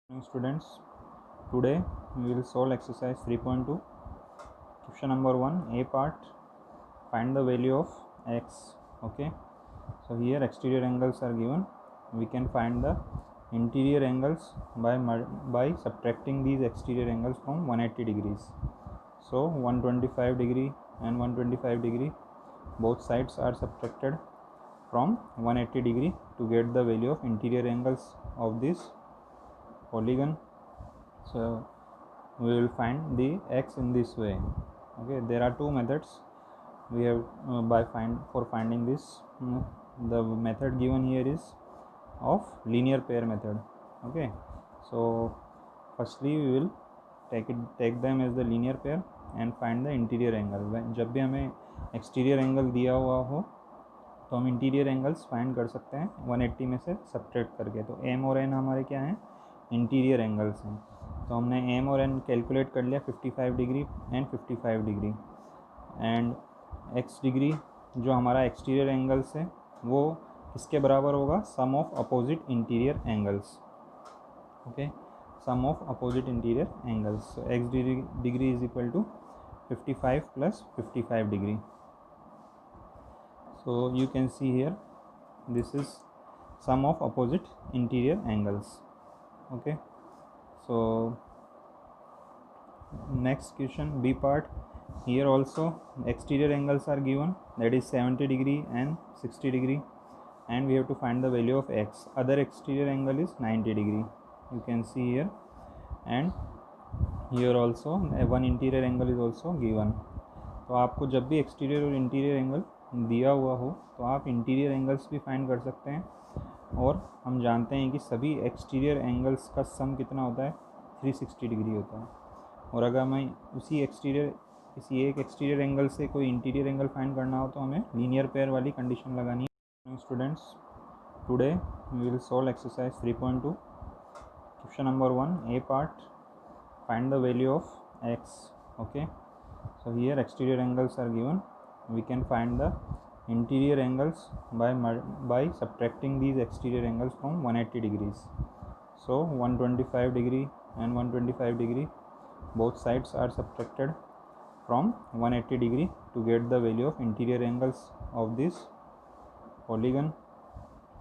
Students, today we will solve exercise 3.2. Question number 1, A part, find the value of x. Okay, so here exterior angles are given. We can find the interior angles by subtracting these exterior angles from 180 degrees. So 125 degree and 125 degree, both sides are subtracted from 180 degree to get the value of interior angles of this polygon. So we will find the x in this way. Okay, there are two methods we have for finding this. The method given here is of linear pair method. Okay, so firstly we will take them as the linear pair and find the interior angle. जब भी हमें exterior angle दिया हुआ हो तो हम interior angles find कर सकते हैं 180 में से सब्ट्रैक्ट करके. तो एम और एन हमारे क्या हैं, इंटीरियर एंगल्स हैं. तो हमने एम और एन कैलकुलेट कर लिया 55 degree and 55 degree. And x degree जो हमारा एक्सटीरियर एंगल्स है वो किसके बराबर होगा, sum of opposite interior angles. Okay, sum of opposite interior angles. So x degree is equal to 55 plus 55 degree. So you can see here this is sum of opposite interior angles. Okay, so next question, B part. Here also exterior angles are given, that is 70 degree and 60 degree, and we have to find the value of x. Other exterior angle is 90 degree, you can see here, and here also one interior angle is also given. तो आपको जब भी exterior और interior angle दिया हुआ हो तो आप इंटीरियर एंगल्स भी फाइंड कर सकते हैं. और हम जानते हैं कि सभी एक्सटीरियर एंगल्स का सम कितना होता है, 360 डिग्री होता है. और अगर हमें किसी एक एक्सटीरियर एंगल से कोई इंटीरियर एंगल फाइंड करना हो तो हमें लीनियर पेयर वाली कंडीशन लगानी है. Students, today we will solve exercise 3.2. Question number 1, A part, find the value of x. Okay, so here exterior angles are given. We can find the interior angles by subtracting these exterior angles from 180 degrees. So 125 degree and 125 degree, both sides are subtracted from 180 degree to get the value of interior angles of this polygon.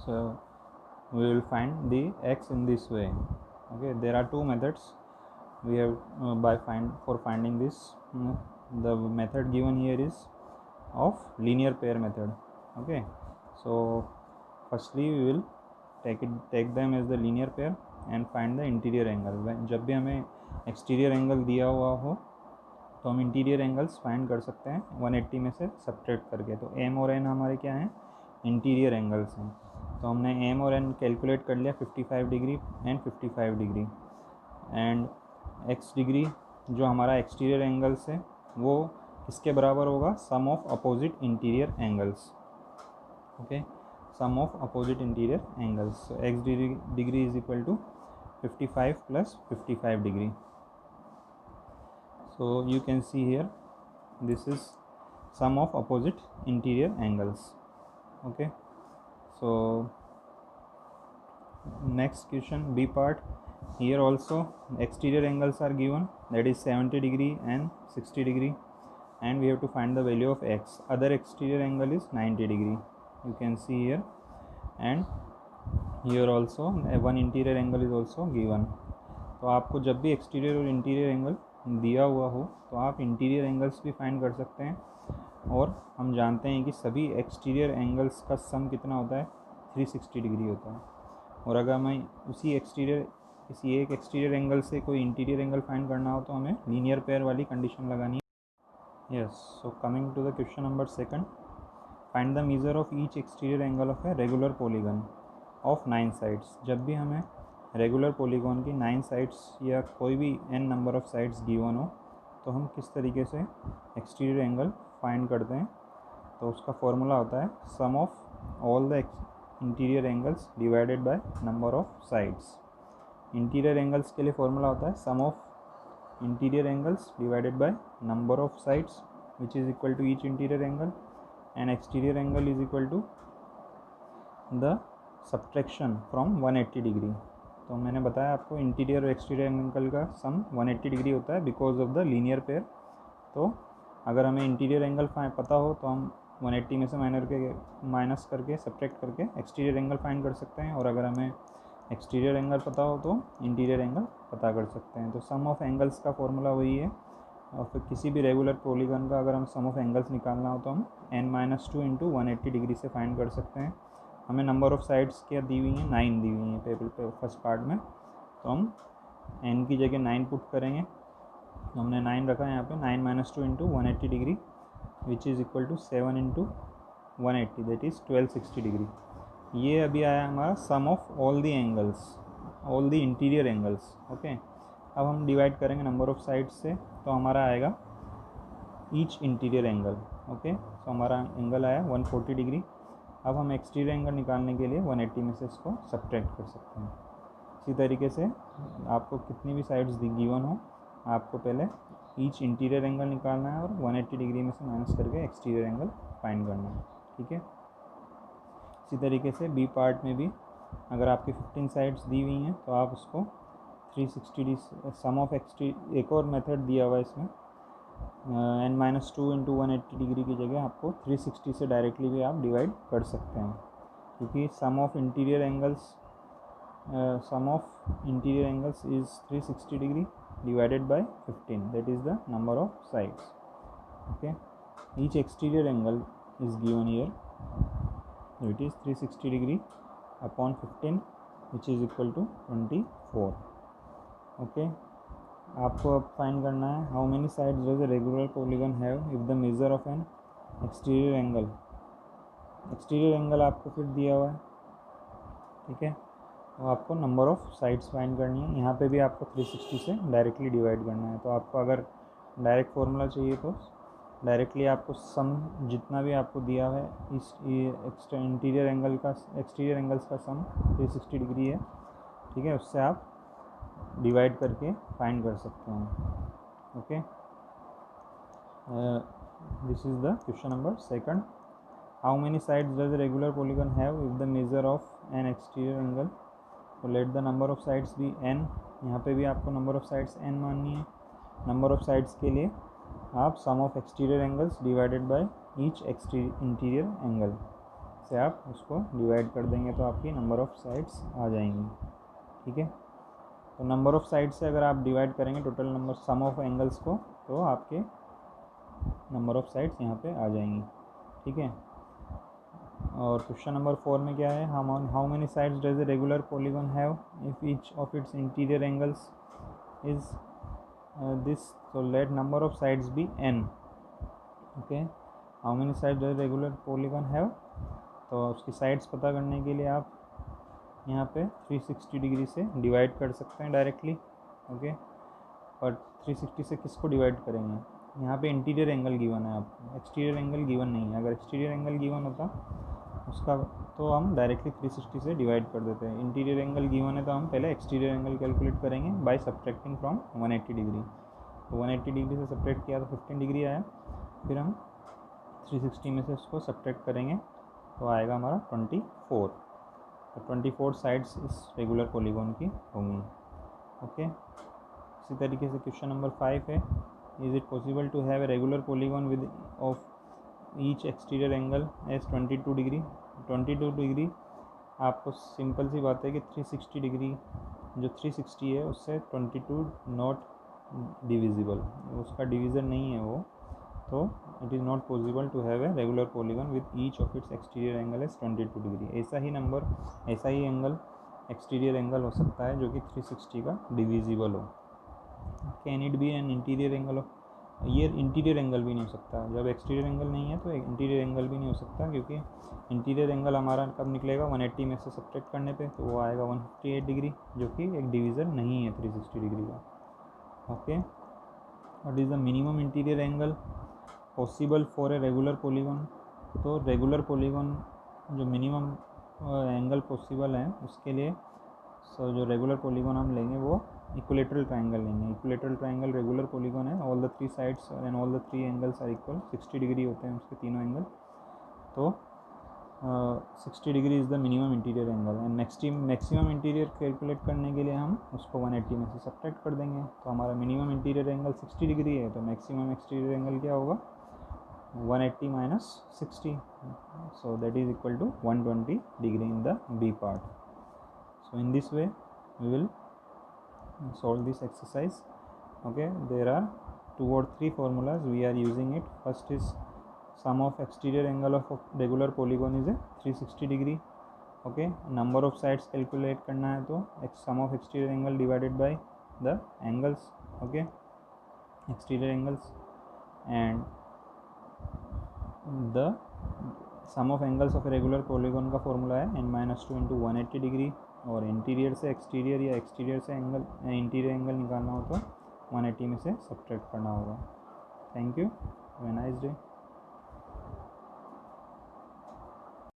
So we will find the x in this way. Okay, there are two methods we have for finding this. The method given here is of linear pair method. Okay, so firstly we will take them as the linear pair and find the interior angle. जब भी हमें exterior angle दिया हुआ हो तो हम interior angles find कर सकते हैं 180 में से सब्ट्रैक्ट करके. तो m और n हमारे क्या हैं, इंटीरियर एंगल्स हैं. तो हमने m और n कैलकुलेट कर लिया 55 degree and 55 degree. And x degree जो हमारा एक्सटीरियर एंगल्स है वो किसके बराबर होगा, sum of opposite interior angles. Okay, sum of opposite interior angles. So x degree is equal to 55 plus 55 degree. So you can see here this is sum of opposite interior angles. Okay, so next question, B part. Here also exterior angles are given, that is 70 degree and 60 degree, and we have to find the value of x. Other exterior angle is 90 degree, you can see here, and here also one interior angle is also given. तो आपको जब भी exterior और interior angle दिया हुआ हो तो आप इंटीरियर एंगल्स भी फाइंड कर सकते हैं. और हम जानते हैं कि सभी एक्सटीरियर एंगल्स का सम कितना होता है, 360 डिग्री होता है. और अगर हमें किसी एक एक्सटीरियर एंगल से कोई इंटीरियर एंगल फाइंड करना हो तो हमें लीनियर पेयर वाली कंडीशन लगानी है. Yes, so coming to the question number 2, find the measure of each exterior angle of a regular polygon ऑफ 9 साइड्स. जब भी हमें रेगुलर पॉलीगन की 9 साइड्स या कोई भी n number of sides given हो तो हम किस तरीके से एक्सटीरियर एंगल फाइंड करते हैं. तो उसका फॉर्मूला होता है sum of all the interior angles divided by number of sides. Interior angles के लिए फॉर्मूला होता है sum of interior angles divided by number of sides which is equal to each interior angle, and exterior angle is equal to the subtraction from 180 degree. तो मैंने बताया आपको interior और exterior angle का सम 180 डिग्री होता है because of the linear pair. तो अगर हमें इंटीरियर एंगल पता हो तो हम 180 में से माइनस करके सब्ट्रैक्ट करके एक्सटीरियर एंगल फाइंड कर सकते हैं, और अगर हमें एक्सटीरियर एंगल पता हो तो इंटीरियर एंगल पता कर सकते हैं। तो सम ऑफ एंगल्स का फॉर्मूला वही है, और फिर किसी भी रेगुलर पॉलीगन का अगर हम सम ऑफ एंगल्स निकालना हो तो हम n-2 इंटू 180 डिग्री से फाइंड कर सकते हैं। हमें नंबर ऑफ़ साइड्स क्या दी हुई हैं, 9 दी हुई हैं टेबल पे फर्स्ट पार्ट में, तो हम n की जगह 9 पुट करेंगे। तो हमने 9 रखा है यहाँ पे, 9-2 into 180 degree which is equal to 7 into 180 that is 1260 degree. ये अभी आया हमारा sum of all the angles, all the interior angles. Okay, अब हम डिवाइड करेंगे नंबर ऑफ़ साइड्स से, तो हमारा आएगा ईच इंटीरियर एंगल। ओके, तो हमारा एंगल आया 140 डिग्री। अब हम एक्सटीरियर एंगल निकालने के लिए 180 में से इसको सब्ट्रैक्ट कर सकते हैं। इसी तरीके से आपको कितनी भी साइड्स गिवन हो, आपको पहले ईच इंटीरियर एंगल निकालना है और 180 डिग्री में से माइनस करके एक्सटीरियर एंगल फाइंड करना है। ठीक है, इसी तरीके से बी पार्ट में भी अगर आपकी 15 साइड्स दी हुई हैं तो आप उसको 360 सम ऑफ एक और मेथड दिया हुआ है इसमें, n-2 इंटू 180 डिग्री की जगह आपको 360 से डायरेक्टली भी आप डिवाइड कर सकते हैं, क्योंकि sum of interior angles is 360 degree divided by 15, that is the number of sides. Okay, each exterior angle is given here, so it is 360 degree upon 15 which is equal to 24. Okay, आपको अब find करना है how many sides does a regular polygon have if the measure of an exterior angle. Exterior angle आपको फिर दिया हुआ है, ठीक है, तो आपको नंबर ऑफ़ साइड्स फाइंड करनी है। यहाँ पे भी आपको 360 से डायरेक्टली डिवाइड करना है। तो आपको अगर डायरेक्ट फार्मूला चाहिए तो डायरेक्टली आपको सम जितना भी आपको दिया है इस एक्सटीरियर एंगल्स का सम 360 डिग्री है, ठीक है, उससे आप डिवाइड करके फाइंड कर सकते हैं। Okay, this is the question number 2. How many sides does a regular polygon have if the measure of an exterior angle. तो let the number of sides भी n, यहाँ पे भी आपको नंबर ऑफ़ साइड्स n माननी है। Number of sides के लिए आप sum of exterior angles divided by each interior angle से आप उसको डिवाइड कर देंगे तो आपकी नंबर ऑफ़ साइड्स आ जाएंगी। ठीक है, तो नंबर ऑफ़ साइड्स से अगर आप डिवाइड करेंगे total number sum of angles को, तो आपके नंबर ऑफ़ साइड्स यहाँ पे आ जाएंगी। ठीक है, और क्वेश्चन नंबर 4 में क्या है, how many sides does a regular polygon have if each of its interior angles is this, तो let number of sides be n. Okay, how many sides does regular polygon have, तो उसकी sides पता करने के लिए आप यहाँ पे 360 डिग्री से डिवाइड कर सकते हैं डायरेक्टली। ओके, और 360 से किसको डिवाइड करेंगे, यहाँ पे इंटीरियर एंगल गिवन है, आपको एक्सटीरियर एंगल गिवन नहीं है। अगर एक्सटीरियर एंगल गिवन होता उसका तो हम डायरेक्टली 360 से डिवाइड कर देते हैं। इंटीरियर एंगल गिवन है तो हम पहले एक्सटीरियर एंगल कैलकुलेट करेंगे बाय सब्ट्रैक्टिंग फ्रॉम 180 डिग्री। तो 180 डिग्री से सब्ट्रैक्ट किया तो 15 डिग्री आया, फिर हम 360 में से उसको सब्ट्रैक्ट करेंगे तो आएगा हमारा 24। तो 24 साइड्स इस रेगुलर पॉलीगॉन की होंगी। ओके, इसी तरीके से क्वेश्चन नंबर 5 है, is it possible to have a regular polygon with of each exterior angle as 22 degree. 22 degree आपको सिंपल सी बात है कि 360 डिग्री जो 360 है उससे 22 नॉट डिविजिबल, उसका डिवीज़न नहीं है वो, तो it is not possible to have a regular polygon with each of its exterior angle as 22 degree. ऐसा ही एंगल एक्सटीरियर एंगल हो सकता है जो कि 360 का डिविजिबल हो। Can it be an interior angle of, ये इंटीरियर एंगल भी नहीं हो सकता, जब एक्सटीरियर एंगल नहीं है तो इंटीरियर एंगल भी नहीं हो सकता, क्योंकि इंटीरियर एंगल हमारा कब निकलेगा 180 में से सब्ट्रैक्ट करने पे, तो वो आएगा 158 डिग्री जो कि एक डिवीज़न नहीं है 360 डिग्री का। Okay, what is the minimum interior angle possible for a regular polygon. तो रेगुलर पॉलीगॉन जो मिनिमम एंगल पॉसिबल है उसके लिए जो रेगुलर पॉलीगॉन हम लेंगे वो इक्विलेटरल ट्रायंगल लेंगे। इक्विलेटरल ट्रायंगल रेगुलर पॉलीगॉन है, all the 3 sides and all the 3 angles are equal, 60 degree होते हैं उसके तीनों एंगल। तो 60 degree is the minimum interior angle and maximum interior calculate करने के लिए हम उसको 180 में से सब्ट्रैक्ट कर देंगे। तो हमारा मिनिमम इंटीरियर एंगल 60 डिग्री है, तो मैक्सिमम एक्सटीरियर एंगल क्या होगा 180 minus 60, so that is equal to 120 degree in the B part. So in this way we will solve this exercise. Okay, there are 2 or 3 formulas we are using it. First is sum of exterior angle of regular polygon is a 360 degree. Okay, number of sides calculate करना है तो sum of exterior angle divided by the angles. Okay, exterior angles, and the sum of angles of a regular polygon का formula है n-2 into 180 degree, और interior से exterior या exterior से angle interior angle निकालना हो तो 180 में से सब्ट्रैक्ट करना होगा। Thank you, have a nice day.